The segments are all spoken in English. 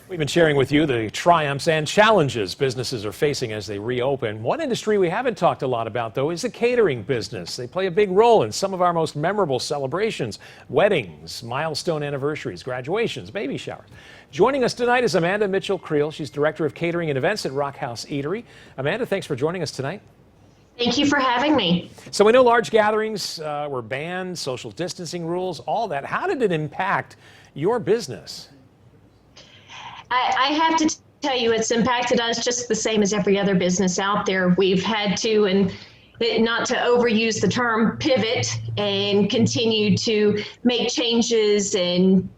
We've been sharing with you the triumphs and challenges businesses are facing as they reopen. One industry we haven't talked a lot about, though, is the catering business. They play a big role in some of our most memorable celebrations: weddings, milestone anniversaries, graduations, baby showers. Joining us tonight is Amanda Mitchell-Creel. She's Director of Catering and Events at Rock House Eatery. Amanda, thanks for joining us tonight. Thank you for having me. So we know large gatherings were banned, social distancing rules, all that. How did it impact your business? I have to tell you, it's impacted us just the same as every other business out there. We've had to, and not to overuse the term, pivot and continue to make changes and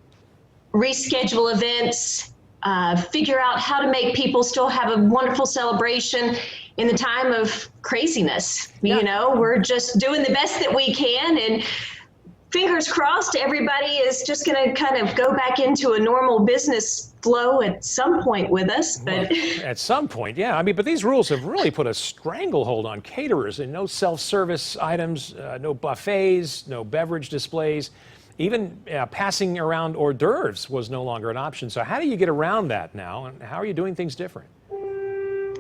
reschedule events, figure out how to make people still have a wonderful celebration in the time of craziness. Yeah. You know, we're just doing the best that we can, and fingers crossed everybody is just going to kind of go back into a normal business flow at some point with us. But well, at some point, yeah. I mean, but these rules have really put a stranglehold on caterers, and no self-service items, no buffets, no beverage displays. Even passing around hors d'oeuvres was no longer an option. So how do you get around that now, and how are you doing things different?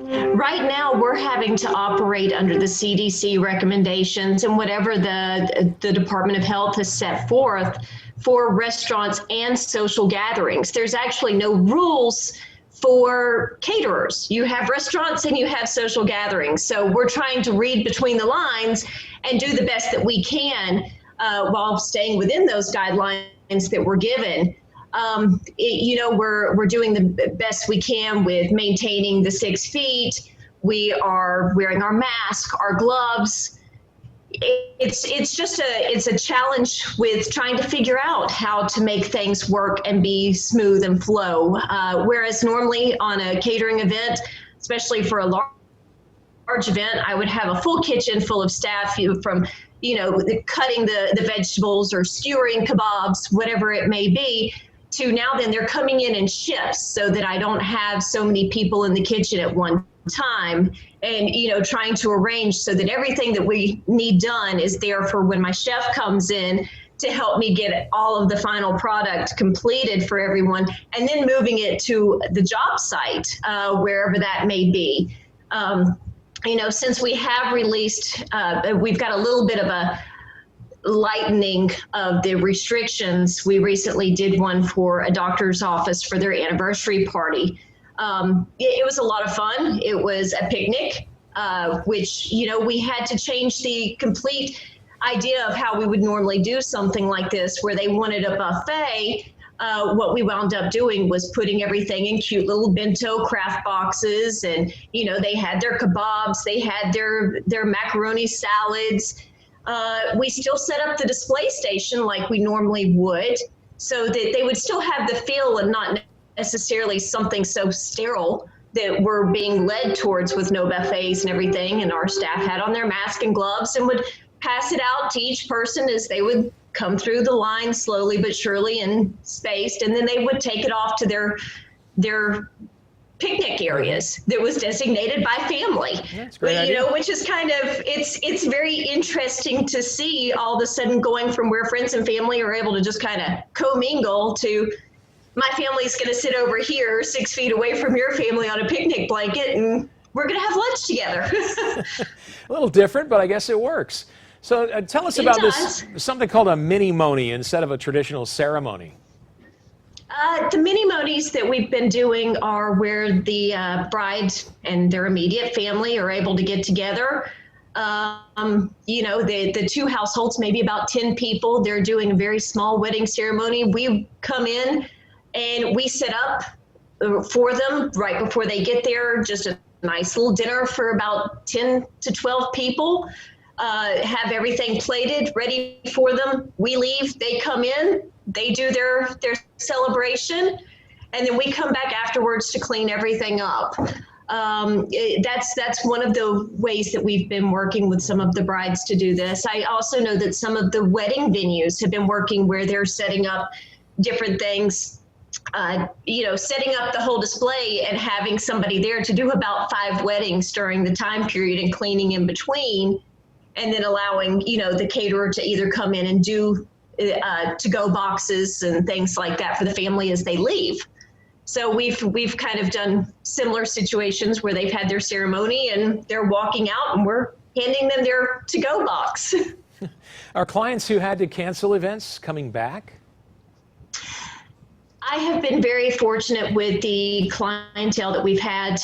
Right now, we're having to operate under the CDC recommendations and whatever the Department of Health has set forth for restaurants and social gatherings. There's actually no rules for caterers. You have restaurants and you have social gatherings. So we're trying to read between the lines and do the best that we can while staying within those guidelines that we're given. We're doing the best we can with maintaining the 6 feet. We are wearing our mask, our gloves. It's a challenge with trying to figure out how to make things work and be smooth and flow. Whereas normally on a catering event, especially for a large event, I would have a full kitchen full of staff from cutting the vegetables or skewering kebabs, whatever it may be, to now then they're coming in shifts so that I don't have so many people in the kitchen at one time, and trying to arrange so that everything that we need done is there for when my chef comes in to help me get all of the final product completed for everyone, and then moving it to the job site, wherever that may be. Since we have released, we've got a little bit of a lightening of the restrictions. We recently did one for a doctor's office for their anniversary party. It was a lot of fun. It was a picnic, which, we had to change the complete idea of how we would normally do something like this, where they wanted a buffet. What we wound up doing was putting everything in cute little bento craft boxes, and they had their kebabs, they had their macaroni salads. We still set up the display station like we normally would, so that they would still have the feel and not necessarily something so sterile that we're being led towards with no buffets and everything. And our staff had on their mask and gloves and would pass it out to each person as they would come through the line slowly but surely and spaced, and then they would take it off to their picnic areas that was designated by family. That's a great idea. Which is kind of, it's very interesting to see all of a sudden going from where friends and family are able to just kind of commingle to my family's going to sit over here 6 feet away from your family on a picnic blanket, and we're going to have lunch together. A little different, but I guess it works. So tell us about this, something called a mini Moni instead of a traditional ceremony. The mini Monis that we've been doing are where the bride and their immediate family are able to get together. The two households, maybe about 10 people, they're doing a very small wedding ceremony. We come in and we set up for them right before they get there, just a nice little dinner for about 10 to 12 people. Have everything plated, ready for them. We leave, they come in, they do their celebration, and then we come back afterwards to clean everything up. That's one of the ways that we've been working with some of the brides to do this. I also know that some of the wedding venues have been working where they're setting up different things, setting up the whole display and having somebody there to do about 5 weddings during the time period and cleaning in between, and then allowing, the caterer to either come in and do to-go boxes and things like that for the family as they leave. So we've kind of done similar situations where they've had their ceremony and they're walking out and we're handing them their to-go box. Are clients who had to cancel events coming back? I have been very fortunate with the clientele that we've had.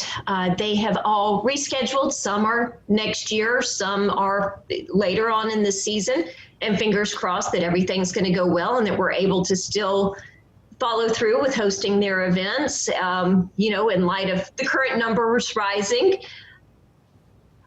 They have all rescheduled. Some are next year, some are later on in the season, and fingers crossed that everything's going to go well and that we're able to still follow through with hosting their events, in light of the current numbers rising.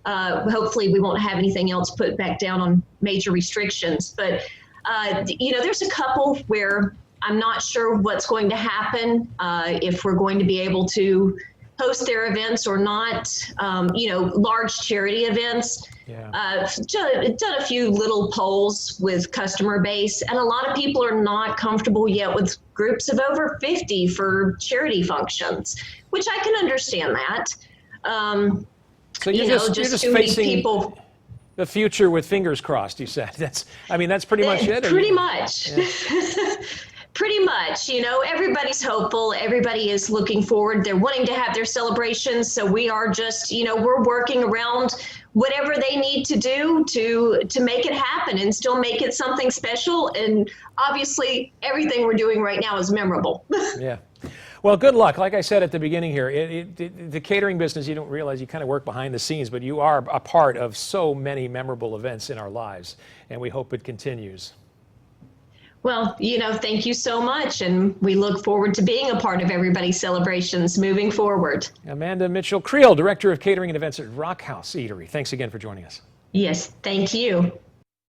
Hopefully we won't have anything else put back down on major restrictions. But, there's a couple where I'm not sure what's going to happen, if we're going to be able to host their events or not, large charity events. Yeah. Done a few little polls with customer base, and a lot of people are not comfortable yet with groups of over 50 for charity functions, which I can understand that. So you're just facing people. The future with fingers crossed, you said. That's pretty much it. Pretty much. Yeah. Pretty much, everybody's hopeful. Everybody is looking forward. They're wanting to have their celebrations. So we are just, we're working around whatever they need to do to make it happen and still make it something special. And obviously, everything we're doing right now is memorable. Yeah. Well, good luck. Like I said at the beginning here, the catering business, you don't realize you kind of work behind the scenes, but you are a part of so many memorable events in our lives, and we hope it continues. Well, thank you so much, and we look forward to being a part of everybody's celebrations moving forward. Amanda Mitchell-Creel, Director of Catering and Events at Rock House Eatery. Thanks again for joining us. Yes, thank you.